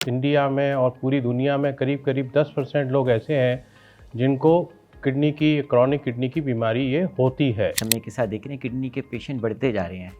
India में और पूरी दुनिया में करीब करीब 10% लोग ऐसे हैं जिनको क्रॉनिक किडनी की बीमारी ये होती है। समय के साथ देख रहे हैं किडनी के पेशेंट बढ़ते जा रहे हैं।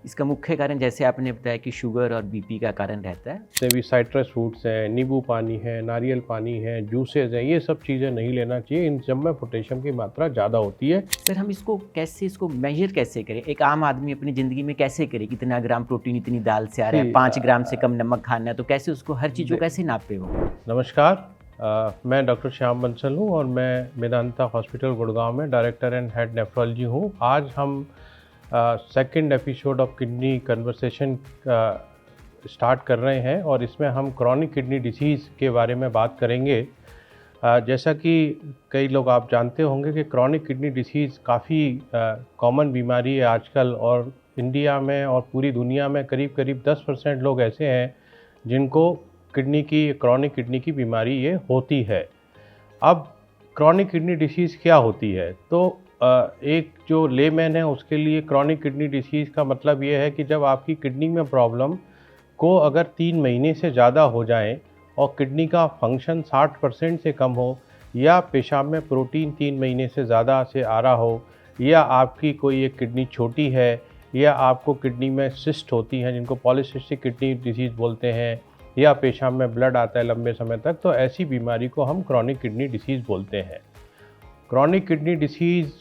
इसका मुख्य कारण जैसे आपने बताया कि शुगर और बीपी का कारण रहता है। जैसे भी साइट्रस फ्रूट्स हैं, नींबू पानी है, नारियल पानी है, जूसेस हैं, ये सब चीज़ें नहीं लेना चाहिए। इन सब में पोटेशियम की मात्रा ज़्यादा होती है। सर हम इसको मेजर कैसे करें? एक आम आदमी अपनी ज़िंदगी में कैसे करे? कितना ग्राम प्रोटीन इतनी दाल से आ रहा है, 5 ग्राम से कम नमक खाना है, तो कैसे उसको हर चीज़ को कैसे नापे वो? नमस्कार, मैं डॉक्टर श्याम बंसल हूँ और मैं मेदांता हॉस्पिटल गुड़गांव में डायरेक्टर एंड हेड नेफ्रोलॉजी हूँ। आज हम second episode of kidney conversation start कर रहे हैं और इसमें हम क्रॉनिक किडनी डिसीज़ के बारे में बात करेंगे। जैसा कि कई लोग आप जानते होंगे कि क्रॉनिक किडनी डिसीज़ काफ़ी कॉमन बीमारी है आजकल, और इंडिया में और पूरी दुनिया में करीब करीब 10% लोग ऐसे हैं जिनको क्रॉनिक किडनी की बीमारी ये होती है। अब क्रॉनिक किडनी डिसीज़ क्या होती है? तो एक जो लेमैन है उसके लिए क्रॉनिक किडनी डिसीज़ का मतलब ये है कि जब आपकी किडनी में प्रॉब्लम को अगर 3 महीने से ज़्यादा हो जाएं और किडनी का फंक्शन 60% से कम हो, या पेशाब में प्रोटीन 3 महीने से ज़्यादा से आ रहा हो, या आपकी कोई एक किडनी छोटी है, या आपको किडनी में सिस्ट होती हैं जिनको पॉलीसिस्टिक किडनी डिसीज़ बोलते हैं, या पेशाब में ब्लड आता है लंबे समय तक, तो ऐसी बीमारी को हम क्रॉनिक किडनी डिसीज़ बोलते हैं। क्रॉनिक किडनी डिसीज़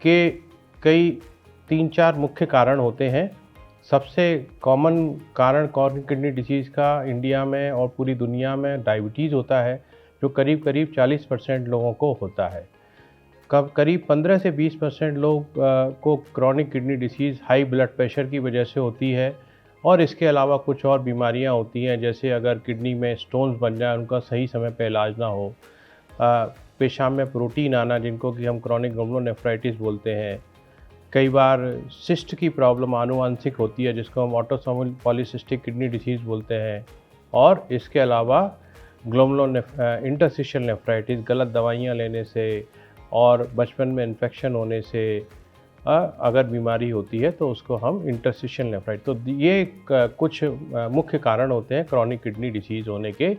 के कई 3-4 मुख्य कारण होते हैं। सबसे कॉमन कारण क्रॉनिक किडनी डिसीज़ का इंडिया में और पूरी दुनिया में डायबिटीज़ होता है, जो करीब करीब 40% लोगों को होता है। करीब 15 से 20% लोग को chronic kidney disease high blood pressure की वजह से होती है, और इसके अलावा कुछ और बीमारियां होती हैं, जैसे अगर किडनी में स्टोन्स बन जाए, उनका सही समय पे इलाज ना हो, पेशाब में प्रोटीन आना जिनको कि हम क्रॉनिक ग्लोमेरुलोनेफ्राइटिस बोलते हैं, कई बार सिस्ट की प्रॉब्लम आनुवांशिक होती है जिसको हम ऑटोसोमल पॉलीसिस्टिक किडनी डिसीज़ बोलते हैं, और इसके अलावा इंटरस्टिशियल नेफ्राइटिस गलत दवाइयाँ लेने से और बचपन में इन्फेक्शन होने से अगर बीमारी होती है तो उसको हम इंटरस्टिशियल नेफ्राइटिस, तो ये कुछ मुख्य कारण होते हैं क्रॉनिक किडनी डिसीज़ होने के।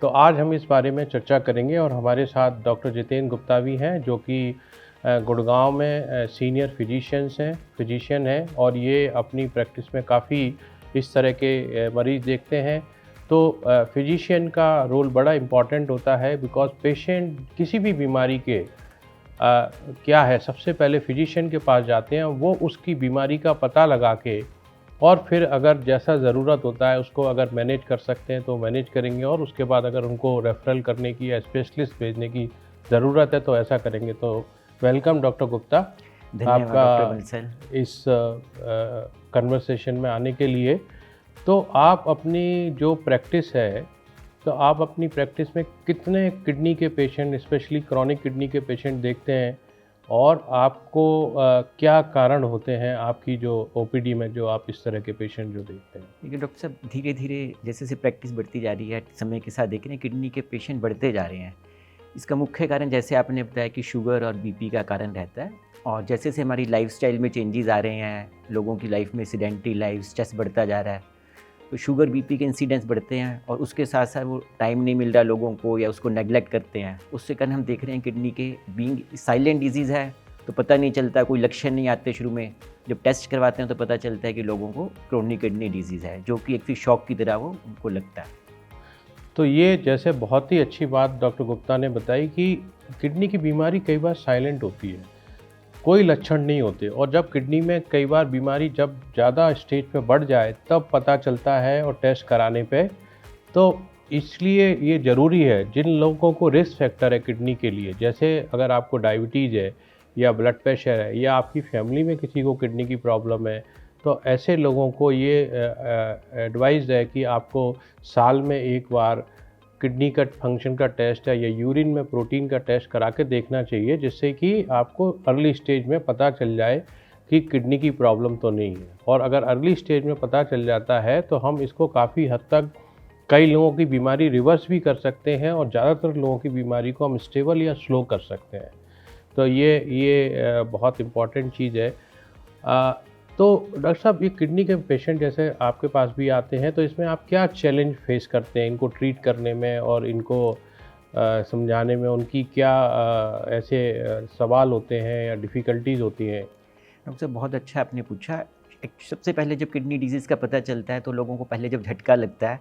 तो आज हम इस बारे में चर्चा करेंगे और हमारे साथ डॉक्टर जितेंद्र गुप्ता भी हैं, जो कि गुड़गांव में सीनियर फिजिशियन हैं और ये अपनी प्रैक्टिस में काफ़ी इस तरह के मरीज़ देखते हैं। तो फिजिशियन का रोल बड़ा इम्पॉर्टेंट होता है, बिकॉज़ पेशेंट किसी भी बीमारी के क्या है, सबसे पहले फिजिशियन के पास जाते हैं, वो उसकी बीमारी का पता लगा के और फिर अगर जैसा ज़रूरत होता है उसको अगर मैनेज कर सकते हैं तो मैनेज करेंगे, और उसके बाद अगर उनको रेफरल करने की या स्पेशलिस्ट भेजने की ज़रूरत है तो ऐसा करेंगे। तो वेलकम डॉक्टर गुप्ता, आपका इस कन्वर्सेशन में आने के लिए। तो आप अपनी जो प्रैक्टिस है, तो आप अपनी प्रैक्टिस में कितने किडनी के पेशेंट, स्पेशली क्रॉनिक किडनी के पेशेंट देखते हैं, और आपको क्या कारण होते हैं आपकी जो ओपीडी में जो आप इस तरह के पेशेंट जो देखते हैं? देखिए डॉक्टर साहब, धीरे धीरे जैसे जैसे प्रैक्टिस बढ़ती जा रही है, समय के साथ देख रहे हैं किडनी के पेशेंट बढ़ते जा रहे हैं। इसका मुख्य कारण जैसे आपने बताया कि शुगर और बीपी का कारण रहता है, और जैसे जैसे हमारी लाइफस्टाइल में चेंजेस आ रहे हैं, लोगों की लाइफ में सेडेंटरी लाइफ, स्ट्रेस बढ़ता जा रहा है, तो शुगर बीपी के इंसिडेंट्स बढ़ते हैं, और उसके साथ साथ वो टाइम नहीं मिल रहा लोगों को या उसको नेगलेक्ट करते हैं। उससे कारण हम देख रहे हैं किडनी के बीइंग साइलेंट डिजीज़ है, तो पता नहीं चलता, कोई लक्षण नहीं आते शुरू में। जब टेस्ट करवाते हैं तो पता चलता है कि लोगों को क्रॉनिक किडनी डिजीज़ है, जो कि एक फिर शॉक की तरह वो उनको लगता है। तो ये जैसे बहुत ही अच्छी बात डॉक्टर गुप्ता ने बताई कि किडनी की बीमारी कई बार साइलेंट होती है, कोई लक्षण नहीं होते, और जब किडनी में कई बार बीमारी जब ज़्यादा स्टेज पे बढ़ जाए तब पता चलता है और टेस्ट कराने पे। तो इसलिए ये ज़रूरी है, जिन लोगों को रिस्क फैक्टर है किडनी के लिए, जैसे अगर आपको डायबिटीज़ है या ब्लड प्रेशर है, या आपकी फैमिली में किसी को किडनी की प्रॉब्लम है, तो ऐसे लोगों को ये एडवाइस है कि आपको साल में एक बार किडनी का फंक्शन का टेस्ट है या यूरिन में प्रोटीन का टेस्ट करा के देखना चाहिए, जिससे कि आपको अर्ली स्टेज में पता चल जाए कि किडनी की प्रॉब्लम तो नहीं है। और अगर अर्ली स्टेज में पता चल जाता है तो हम इसको काफ़ी हद तक कई लोगों की बीमारी रिवर्स भी कर सकते हैं, और ज़्यादातर लोगों की बीमारी को हम स्टेबल या स्लो कर सकते हैं। तो ये बहुत इम्पॉर्टेंट चीज़ है। तो डॉक्टर साहब, ये किडनी के पेशेंट जैसे आपके पास भी आते हैं, तो इसमें आप क्या चैलेंज फेस करते हैं इनको ट्रीट करने में और इनको समझाने में? उनकी क्या ऐसे सवाल होते हैं या डिफ़िकल्टीज़ होती हैं? डॉक्टर साहब, बहुत अच्छा आपने पूछा। सबसे पहले जब किडनी डिजीज़ का पता चलता है तो लोगों को पहले जब झटका लगता है,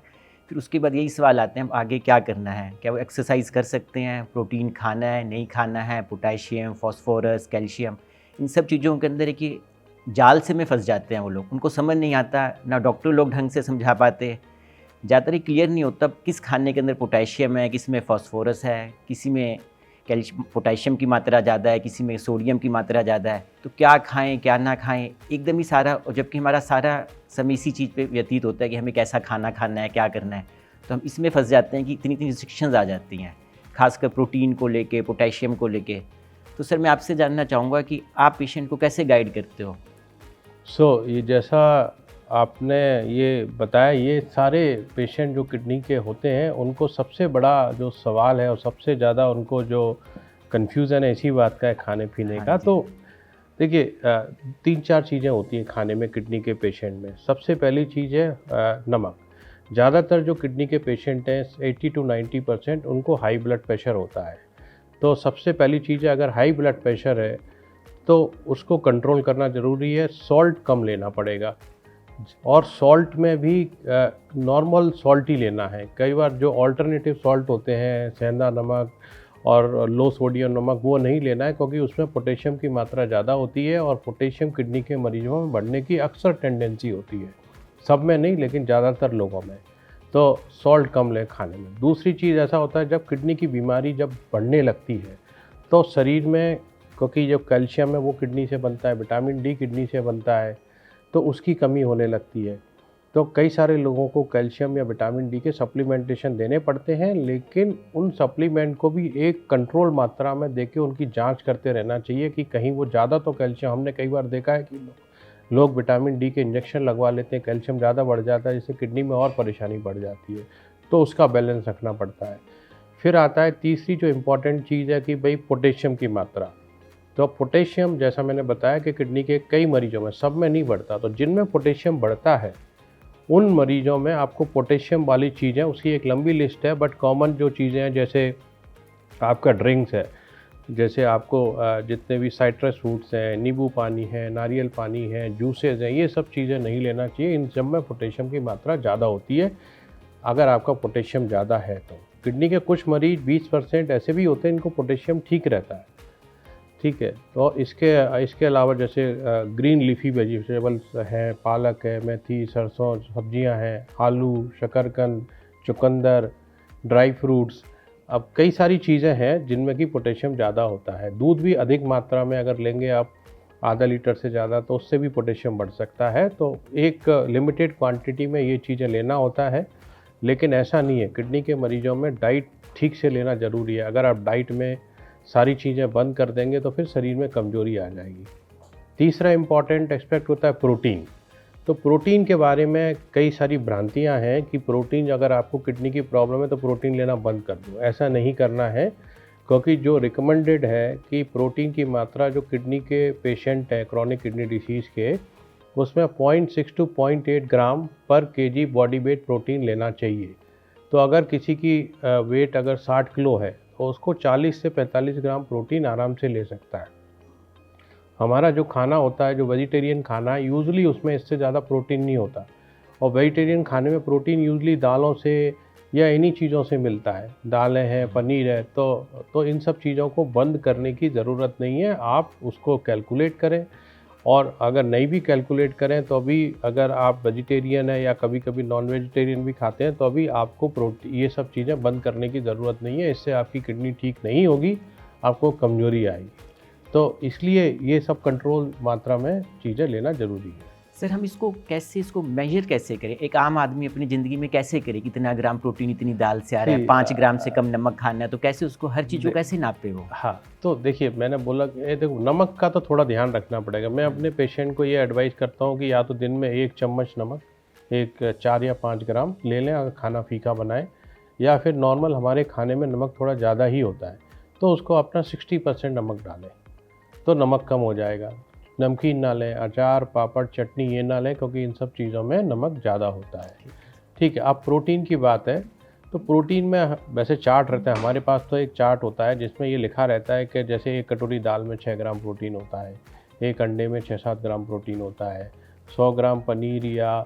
फिर उसके बाद यही सवाल आते हैं अब आगे क्या करना है? क्या वो एक्सरसाइज कर सकते हैं? प्रोटीन खाना है, नहीं खाना है? पोटेशियम, फास्फोरस, कैल्शियम, इन सब चीज़ों के अंदर एक ये जाल से में फँस जाते हैं वो लोग। उनको समझ नहीं आता, ना डॉक्टर लोग ढंग से समझा पाते। ज़्यादातर ये क्लियर नहीं होता किस खाने के अंदर पोटेशियम है, किसी में फास्फोरस है, किसी में पोटेशियम की मात्रा ज़्यादा है, किसी में सोडियम की मात्रा ज़्यादा है। तो क्या खाएँ, क्या ना खाएँ, एकदम ही सारा, और जबकि हमारा सारा समय इसी चीज़ पे व्यतीत होता है कि हमें कैसा खाना खाना है, क्या करना है। तो हम इसमें फँस जाते हैं कि इतनी इतनी रिस्ट्रिक्शंस आ जाती हैं, खासकर प्रोटीन को लेके, पोटेशियम को लेके। तो सर, मैं आपसे जानना चाहूँगा कि आप पेशेंट को कैसे गाइड करते हो? ये जैसा आपने ये बताया, ये सारे पेशेंट जो किडनी के होते हैं, उनको सबसे बड़ा जो सवाल है और सबसे ज़्यादा उनको जो कन्फ्यूज़न है इसी बात का है, खाने-पीने हाँ का। जी। तो देखिए 3-4 चीज़ें होती हैं खाने में किडनी के पेशेंट में। सबसे पहली चीज़ है नमक। ज़्यादातर जो किडनी के पेशेंट हैं 80 to 90% उनको हाई ब्लड प्रेशर होता है। तो सबसे पहली चीज़ है, अगर हाई ब्लड प्रेशर है तो उसको कंट्रोल करना ज़रूरी है, सॉल्ट कम लेना पड़ेगा। और सॉल्ट में भी नॉर्मल सॉल्ट ही लेना है। कई बार जो अल्टरनेटिव सॉल्ट होते हैं, सेंधा नमक और लो सोडियम नमक, वो नहीं लेना है, क्योंकि उसमें पोटेशियम की मात्रा ज़्यादा होती है और पोटेशियम किडनी के मरीजों में बढ़ने की अक्सर टेंडेंसी होती है। सब में नहीं, लेकिन ज़्यादातर लोगों में। तो सॉल्ट कम लें खाने में। दूसरी चीज़ ऐसा होता है, जब किडनी की बीमारी जब बढ़ने लगती है तो शरीर में, क्योंकि जो कैल्शियम है वो किडनी से बनता है, विटामिन डी किडनी से बनता है, तो उसकी कमी होने लगती है। तो कई सारे लोगों को कैल्शियम या विटामिन डी के सप्लीमेंटेशन देने पड़ते हैं, लेकिन उन सप्लीमेंट को भी एक कंट्रोल मात्रा में देके उनकी जांच करते रहना चाहिए कि कहीं वो ज़्यादा तो कैल्शियम, हमने कई बार देखा है कि लोग विटामिन डी के इंजेक्शन लगवा लेते हैं, कैल्शियम ज़्यादा बढ़ जाता है, जिससे किडनी में और परेशानी बढ़ जाती है। तो उसका बैलेंस रखना पड़ता है। फिर आता है तीसरी जो इम्पॉर्टेंट चीज़ है कि भाई पोटेशियम की मात्रा। तो पोटेशियम, जैसा मैंने बताया कि किडनी के कई मरीजों में, सब में नहीं बढ़ता, तो जिनमें पोटेशियम बढ़ता है उन मरीजों में आपको पोटेशियम वाली चीज़ें, उसकी एक लंबी लिस्ट है, बट कॉमन जो चीज़ें हैं, जैसे आपका ड्रिंक्स है, जैसे आपको जितने भी साइट्रस फ्रूट्स हैं, नींबू पानी है, नारियल पानी है, जूसेस हैं, ये सब चीज़ें नहीं लेना चाहिए। इन सब में पोटेशियम की मात्रा ज़्यादा होती है। अगर आपका पोटेशियम ज़्यादा है तो किडनी के कुछ मरीज 20% ऐसे भी होते हैं इनको पोटेशियम ठीक रहता है, ठीक है। तो इसके अलावा जैसे ग्रीन लीफी वेजिटेबल्स हैं, पालक है, मेथी, सरसों, सब्जियां हैं, आलू, शकरकंद, चुकंदर, ड्राई फ्रूट्स, अब कई सारी चीज़ें हैं जिनमें कि पोटेशियम ज़्यादा होता है। दूध भी अधिक मात्रा में अगर लेंगे आप, आधा लीटर से ज़्यादा, तो उससे भी पोटेशियम बढ़ सकता है। तो एक लिमिटेड क्वांटिटी में ये चीज़ें लेना होता है, लेकिन ऐसा नहीं है। किडनी के मरीजों में डाइट ठीक से लेना ज़रूरी है। अगर आप डाइट में सारी चीज़ें बंद कर देंगे तो फिर शरीर में कमज़ोरी आ जाएगी। तीसरा इम्पॉर्टेंट एस्पेक्ट होता है प्रोटीन। तो प्रोटीन के बारे में कई सारी भ्रांतियां हैं कि प्रोटीन, अगर आपको किडनी की प्रॉब्लम है तो प्रोटीन लेना बंद कर दो। ऐसा नहीं करना है, क्योंकि जो रिकमेंडेड है कि प्रोटीन की मात्रा जो किडनी के पेशेंट हैं क्रोनिक किडनी डिसीज़ के, उसमें 0.6 to 0.8 ग्राम पर केजी बॉडी वेट प्रोटीन लेना चाहिए। तो अगर किसी की वेट अगर 60 किलो है तो उसको 40 से 45 ग्राम प्रोटीन आराम से ले सकता है। हमारा जो खाना होता है, जो वेजिटेरियन खाना है, यूजुअली उसमें इससे ज़्यादा प्रोटीन नहीं होता। और वेजिटेरियन खाने में प्रोटीन यूजुअली दालों से या इन्हीं चीज़ों से मिलता है। दालें हैं, पनीर है, तो इन सब चीज़ों को बंद करने की ज़रूरत नहीं है। आप उसको कैलकुलेट करें, और अगर नहीं भी कैलकुलेट करें तो भी, अगर आप वेजिटेरियन है या कभी कभी नॉन वेजिटेरियन भी खाते हैं, तो अभी आपको प्रोटीन, ये सब चीज़ें बंद करने की ज़रूरत नहीं है। इससे आपकी किडनी ठीक नहीं होगी, आपको कमज़ोरी आएगी। तो इसलिए ये सब कंट्रोल मात्रा में चीज़ें लेना ज़रूरी है। सर, हम इसको मेजर कैसे करें? एक आम आदमी अपनी ज़िंदगी में कैसे करे कि इतना ग्राम प्रोटीन इतनी दाल से आ रहा है, 5 ग्राम से कम नमक खाना है, तो कैसे उसको हर चीज़ को कैसे नापे वो? हाँ, तो देखिए, मैंने बोला कि देखो, नमक का तो थोड़ा ध्यान रखना पड़ेगा। मैं अपने पेशेंट को ये एडवाइस करता हूँ कि या तो दिन में 1 चम्मच नमक, 4 या 5 ग्राम ले लें अगर खाना फीका बनाएं, या फिर नॉर्मल हमारे खाने में नमक थोड़ा ज़्यादा ही होता है, तो उसको अपना 60% नमक डालें, तो नमक कम हो जाएगा। नमकीन ना लें, अचार, पापड़, चटनी ये ना लें, क्योंकि इन सब चीज़ों में नमक ज़्यादा होता है। ठीक है, अब प्रोटीन की बात है, तो प्रोटीन में वैसे चार्ट रहता है, हमारे पास तो एक चार्ट होता है जिसमें ये लिखा रहता है कि जैसे 1 कटोरी दाल में 6 ग्राम प्रोटीन होता है, 1 अंडे में 6-7 ग्राम प्रोटीन होता है, 100 ग्राम पनीर या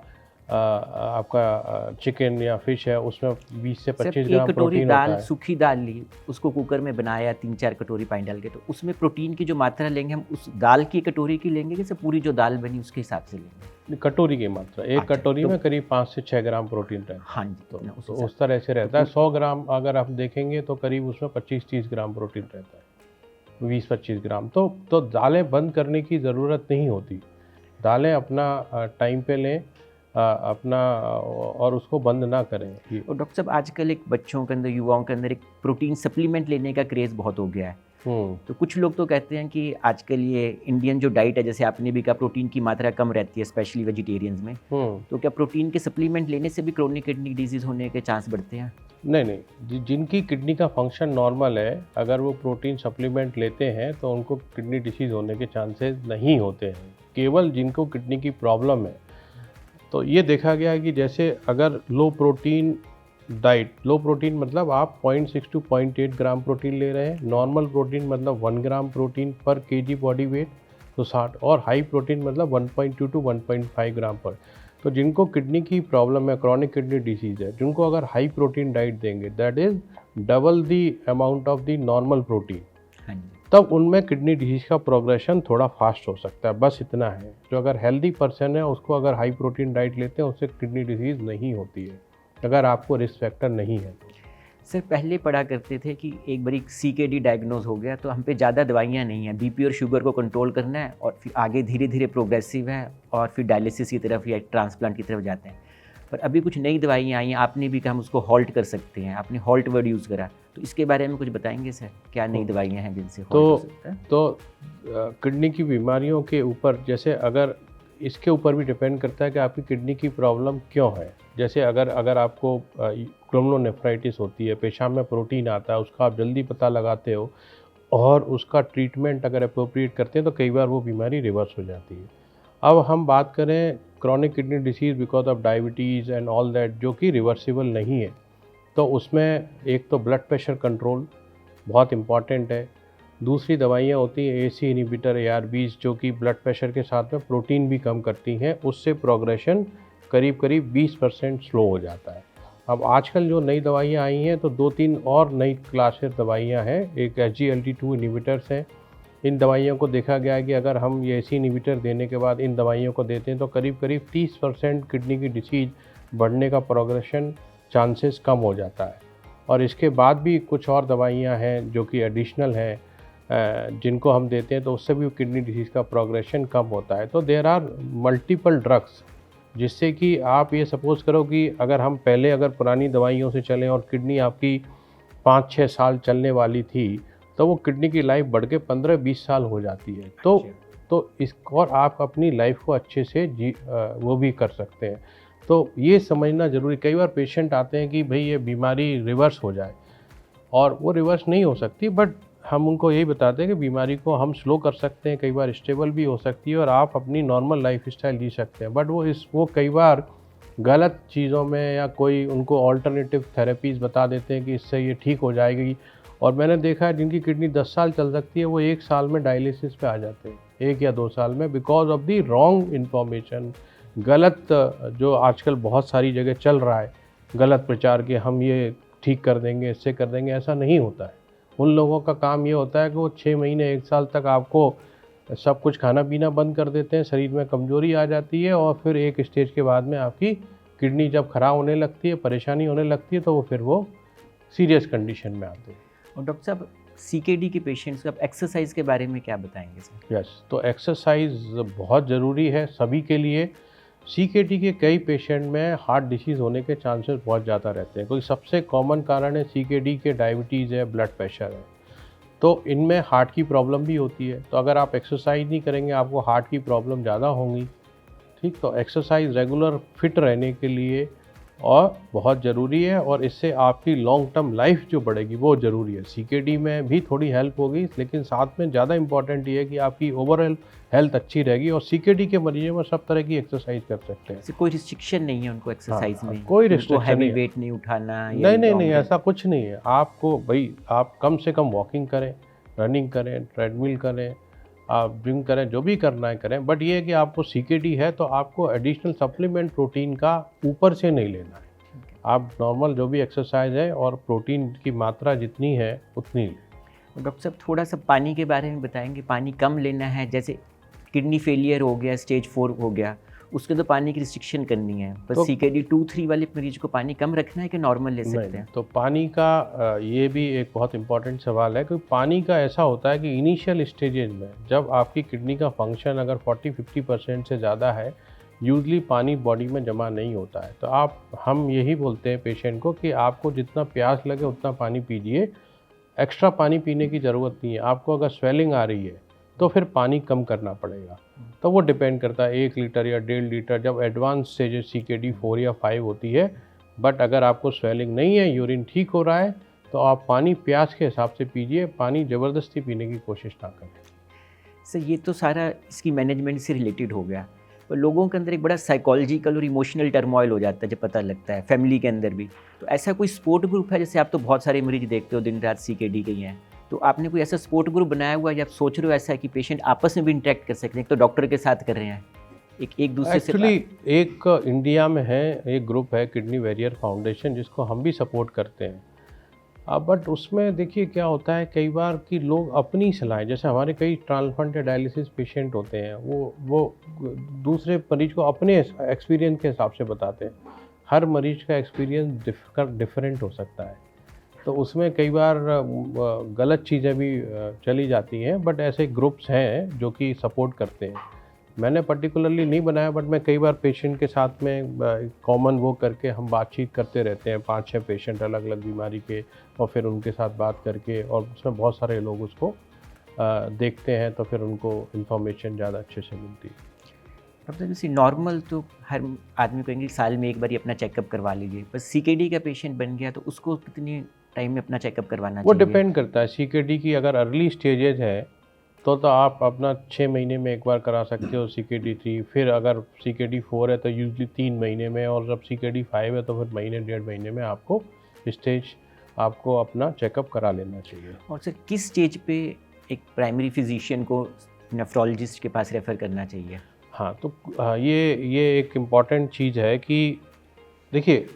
आपका चिकन या फिश है उसमें 20 से 25 एक ग्राम कटोरी प्रोटीन होता दाल, है। सूखी दाल ली, उसको कुकर में बनाया 3-4 कटोरी पानी डाल के, तो उसमें प्रोटीन की जो मात्रा लेंगे हम उस दाल की कटोरी की लेंगे, जैसे पूरी जो दाल बनी उसके हिसाब से लेंगे? कटोरी की मात्रा, 1 अच्छा, कटोरी तो में करीब 5 से 6 ग्राम प्रोटीन रहता है। हाँ जी, तो ना उस तो हिसाब उस तरह से रहता है। तो 100 ग्राम अगर आप देखेंगे तो करीब उसमें 25-30 ग्राम प्रोटीन रहता है, 20-25 ग्राम। तो दालें बंद करने की ज़रूरत नहीं होती। दालें अपना टाइम पे लें, अपना और उसको बंद ना करें। और डॉक्टर साहब आजकल एक बच्चों के अंदर, युवाओं के अंदर एक प्रोटीन सप्लीमेंट लेने का क्रेज़ बहुत हो गया है। तो कुछ लोग तो कहते हैं कि आजकल ये इंडियन जो डाइट है, जैसे आपने भी कहा प्रोटीन की मात्रा कम रहती है स्पेशली वेजिटेरियंस में, तो क्या प्रोटीन के सप्लीमेंट लेने से भी क्रोनिक किडनी डिजीज़ होने के चांस बढ़ते हैं? नहीं, जिनकी किडनी का फंक्शन नॉर्मल है, अगर वो प्रोटीन सप्लीमेंट लेते हैं तो उनको किडनी डिसीज़ होने के चांसेस नहीं होते हैं। केवल जिनको किडनी की प्रॉब्लम है, तो ये देखा गया है कि जैसे अगर लो प्रोटीन डाइट, लो प्रोटीन मतलब आप 0.6 टू 0.8 ग्राम प्रोटीन ले रहे हैं, नॉर्मल प्रोटीन मतलब 1 ग्राम प्रोटीन पर केजी बॉडी वेट, तो 60, और हाई प्रोटीन मतलब 1.2 टू 1.5 ग्राम पर। तो जिनको किडनी की प्रॉब्लम है, क्रॉनिक किडनी डिसीज़ है, जिनको अगर हाई प्रोटीन डाइट देंगे, that is double the amount of the normal protein, हाँ जी। तब उनमें किडनी डिसीज़ का प्रोग्रेशन थोड़ा फास्ट हो सकता है, बस इतना है। जो अगर हेल्दी पर्सन है उसको अगर हाई प्रोटीन डाइट लेते हैं उससे किडनी डिसीज़ नहीं होती है, अगर आपको रिस्क फैक्टर नहीं है तो। सर पहले पढ़ा करते थे कि एक बारी CKD डायग्नोज हो गया तो हम पे ज़्यादा दवाइयाँ नहीं हैं, बीपी और शुगर को कंट्रोल करना है और फिर आगे धीरे धीरे प्रोग्रेसिव है और फिर डायलिसिस की तरफ या ट्रांसप्लांट की तरफ जाते हैं। पर अभी कुछ नई दवाइयाँ आई हैं, आपने भी कहा हम उसको हॉल्ट कर सकते हैं, आपने हॉल्ट वर्ड यूज़ करा, तो इसके बारे में कुछ बताएंगे सर, क्या नई दवाइयाँ हैं जिनसे हॉल्ट हो सकता है? तो किडनी की बीमारियों के ऊपर, जैसे अगर इसके ऊपर भी डिपेंड करता है कि आपकी किडनी की प्रॉब्लम क्यों है। जैसे अगर आपको ग्लोमेरुलोनेफ्राइटिस होती है, पेशाब में प्रोटीन आता है, उसका आप जल्दी पता लगाते हो और उसका ट्रीटमेंट अगर अप्रोप्रिएट करते हैं तो कई बार वो बीमारी रिवर्स हो जाती है। अब हम बात करें chronic kidney disease because of diabetes and all that, जो कि रिवर्सिबल नहीं है, तो उसमें एक तो ब्लड प्रेशर कंट्रोल बहुत इम्पॉर्टेंट है। दूसरी दवाइयाँ होती हैं AC इनहिबिटर, ARBs, जो कि ब्लड प्रेशर के साथ में प्रोटीन भी कम करती हैं, उससे प्रोग्रेशन करीब 20% स्लो हो जाता है। अब आजकल जो नई दवाइयाँ आई हैं तो 2-3 और नई क्लासेस दवाइयाँ हैं, एक SGLT2 इनहिबिटर्स हैं। इन दवाइयों को देखा गया है कि अगर हम ये AC इनहिबिटर देने के बाद इन दवाइयों को देते हैं तो करीब 30% किडनी की डिसीज़ बढ़ने का प्रोग्रेशन चांसेस कम हो जाता है। और इसके बाद भी कुछ और दवाइयाँ हैं जो कि एडिशनल हैं, जिनको हम देते हैं तो उससे भी किडनी डिसीज़ का प्रोग्रेशन कम होता है। तो देयर आर मल्टीपल ड्रग्स, जिससे कि आप ये सपोज़ करो कि अगर पुरानी दवाइयों से चलें और किडनी आपकी 5-6 साल चलने वाली थी, तो वो किडनी की लाइफ बढ़ के 15-20 साल हो जाती है। तो इस और आप अपनी लाइफ को अच्छे से वो भी कर सकते हैं। तो ये समझना ज़रूरी, कई बार पेशेंट आते हैं कि भाई ये बीमारी रिवर्स हो जाए, और वो रिवर्स नहीं हो सकती, बट हम उनको यही बताते हैं कि बीमारी को हम स्लो कर सकते हैं, कई बार स्टेबल भी हो सकती है और आप अपनी नॉर्मल लाइफस्टाइल जी सकते हैं। बट वो कई बार गलत चीज़ों में या कोई उनको ऑल्टरनेटिव थेरेपीज़ बता देते हैं कि इससे ये ठीक हो जाएगी, और मैंने देखा है जिनकी किडनी 10 साल चल सकती है वो 1 साल में डायलिसिस पे आ जाते हैं, 1 या 2 साल में, because of the wrong information, गलत जो आजकल बहुत सारी जगह चल रहा है, गलत प्रचार कि हम ये ठीक कर देंगे, इससे कर देंगे, ऐसा नहीं होता है। उन लोगों का काम ये होता है कि वो 6 महीने 1 साल तक आपको सब कुछ खाना पीना बंद कर देते हैं, शरीर में कमज़ोरी आ जाती है, और फिर एक स्टेज के बाद में आपकी किडनी जब ख़राब होने लगती है, परेशानी होने लगती है, तो फिर वो सीरियस कंडीशन में आते हैं। और डॉक्टर साहब CKD के पेशेंट्स को आप एक्सरसाइज के बारे में क्या बताएंगे सर? यस, तो एक्सरसाइज बहुत ज़रूरी है सभी के लिए। CKD के कई पेशेंट में हार्ट डिसीज़ होने के चांसेस बहुत ज़्यादा रहते हैं, क्योंकि सबसे कॉमन कारण है CKD के डायबिटीज़ है, ब्लड प्रेशर है, तो इनमें हार्ट की प्रॉब्लम भी होती है। तो अगर आप एक्सरसाइज नहीं करेंगे आपको हार्ट की प्रॉब्लम ज़्यादा होंगी। ठीक, तो एक्सरसाइज रेगुलर फिट रहने के लिए और बहुत ज़रूरी है, और इससे आपकी लॉन्ग टर्म लाइफ जो बढ़ेगी वो ज़रूरी है। सीकेडी में भी थोड़ी हेल्प होगी, लेकिन साथ में ज़्यादा इम्पॉर्टेंट ये है कि आपकी ओवरऑल हेल्थ अच्छी रहेगी। और सीकेडी के मरीजों में सब तरह की एक्सरसाइज कर सकते हैं। ऐसे कोई रिस्ट्रिक्शन नहीं है उनको एक्सरसाइज में? कोई रिस्ट्रिक्शन हैवी नहीं। वेट नहीं उठाना या नहीं नहीं नहीं, लॉन्ग ऐसा कुछ नहीं है। आपको भाई आप कम से कम वॉकिंग करें, रनिंग करें, ट्रेडमिल करें, आप जिम करें, जो भी करना है करें। बट ये है कि आपको सीकेडी है तो आपको एडिशनल सप्लीमेंट प्रोटीन का ऊपर से नहीं लेना है। आप नॉर्मल जो भी एक्सरसाइज है और प्रोटीन की मात्रा जितनी है उतनी लें। डॉक्टर साहब थोड़ा सा पानी के बारे में बताएंगे? पानी कम लेना है, जैसे किडनी फेलियर हो गया, स्टेज 4 हो गया, उसके तो पानी की रिस्ट्रिक्शन करनी है, पर तो सीकेडी 2-3 वाले मरीज को पानी कम रखना है कि नॉर्मल ले सकते हैं? तो पानी का ये भी एक बहुत इंपॉर्टेंट सवाल है, क्योंकि पानी का ऐसा होता है कि इनिशियल स्टेजेज में जब आपकी किडनी का फंक्शन अगर 40-50% से ज़्यादा है, यूजली पानी बॉडी में जमा नहीं होता है। तो हम यही बोलते हैं पेशेंट को कि आपको जितना प्यास लगे उतना पानी पीजिए, एक्स्ट्रा पानी पीने की ज़रूरत नहीं है। आपको अगर स्वेलिंग आ रही है तो फिर पानी कम करना पड़ेगा। तो वो डिपेंड करता है 1 लीटर या 1.5 लीटर जब एडवांस स्टेज सीकेडी 4 या 5 होती है। बट अगर आपको स्वेलिंग नहीं है, यूरिन ठीक हो रहा है, तो आप पानी प्यास के हिसाब से पीजिए, पानी ज़बरदस्ती पीने की कोशिश ना करें। सर ये तो सारा इसकी मैनेजमेंट से रिलेटेड हो गया, पर लोगों के अंदर एक बड़ा साइकोलॉजिकल और इमोशनल टर्मोइल हो जाता है जब पता लगता है, फैमिली के अंदर भी। तो ऐसा कोई सपोर्ट ग्रुप है? जैसे आप तो बहुत सारे मरीज देखते हो दिन रात सीकेडी के ही हैं, तो आपने कोई ऐसा सपोर्ट ग्रुप बनाया हुआ है या आप सोच रहे हो ऐसा है कि पेशेंट आपस में भी इंटरेक्ट कर सकते हैं? एक तो डॉक्टर के साथ कर रहे हैं, एक दूसरे से एक्चुअली एक इंडिया में है, एक ग्रुप है किडनी वॉरियर फाउंडेशन, जिसको हम भी सपोर्ट करते हैं। बट उसमें देखिए क्या होता है, कई बार कि लोग अपनी सलाह, जैसे हमारे कई ट्रांसप्लांट या डायलिसिस पेशेंट होते हैं, वो दूसरे मरीज को अपने एक्सपीरियंस के हिसाब से बताते हैं। हर मरीज का एक्सपीरियंस डिफरेंट हो सकता है, तो उसमें कई बार गलत चीज़ें भी चली जाती हैं। बट ऐसे ग्रुप्स हैं जो कि सपोर्ट करते हैं। मैंने पर्टिकुलरली नहीं बनाया, बट मैं कई बार पेशेंट के साथ में कॉमन वो करके हम बातचीत करते रहते हैं, 5-6 पेशेंट अलग अलग बीमारी के, और फिर उनके साथ बात करके, और उसमें बहुत सारे लोग उसको देखते हैं, तो फिर उनको इन्फॉर्मेशन ज़्यादा अच्छे से मिलती है। अब तो जैसे नॉर्मल तो हर आदमी कहेंगे साल में एक बार अपना चेकअप करवा लीजिए, पर सीकेडी का पेशेंट बन गया तो उसको कितनी टाइम में अपना चेकअप करवाना वो चाहिए? डिपेंड करता है। सीकेडी की अगर अर्ली स्टेजेज है तो आप अपना 6 महीने में एक बार करा सकते हो सीकेडी 3, फिर अगर सीकेडी 4 है तो यूजली 3 महीने में, और जब सीकेडी 5 है तो फिर महीने 1.5 महीने में आपको अपना चेकअप करा लेना चाहिए। और सर किस स्टेज पे एक प्राइमरी फिजिशियन को नेफ्रोलॉजिस्ट के पास रेफ़र करना चाहिए? हाँ, तो ये एक इम्पॉर्टेंट चीज़ है कि देखिए,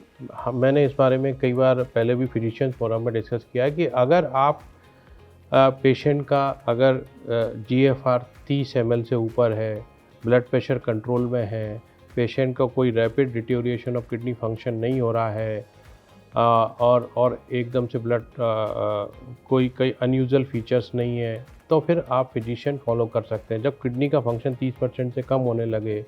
मैंने इस बारे में कई बार पहले भी फिजिशियंस फोरम में डिस्कस किया है कि अगर आप पेशेंट का अगर GFR 30 ml से ऊपर है, ब्लड प्रेशर कंट्रोल में है, पेशेंट का कोई rapid deterioration of kidney function नहीं हो रहा है, और एकदम से ब्लड कोई अनयूजुअल फीचर्स नहीं है, तो फिर आप फिजिशियन फॉलो कर सकते हैं। जब किडनी का फंक्शन 30% से कम होने लगे,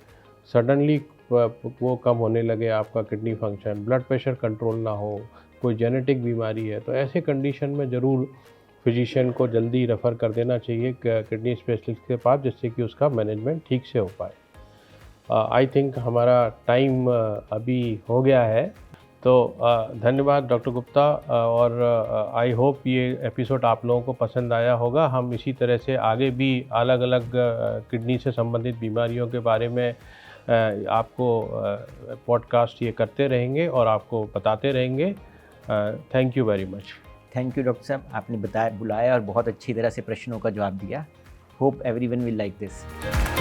सडनली वो कम होने लगे आपका kidney function, blood pressure control ना हो, कोई जेनेटिक बीमारी है, तो ऐसे कंडीशन में ज़रूर फिजिशियन को जल्दी रेफ़र कर देना चाहिए किडनी स्पेशलिस्ट के पास, जिससे कि उसका मैनेजमेंट ठीक से हो पाए। आई थिंक हमारा टाइम अभी हो गया है, तो धन्यवाद डॉक्टर गुप्ता, और आई होप ये एपिसोड आप लोगों को पसंद आया होगा। हम इसी तरह से आगे भी अलग अलग किडनी से संबंधित बीमारियों के बारे में आपको पॉडकास्ट ये करते रहेंगे और आपको बताते रहेंगे। Thank you very much. Thank you doctor साहब, आपने बुलाया और बहुत अच्छी तरह से प्रश्नों का जवाब दिया। Hope everyone will like this.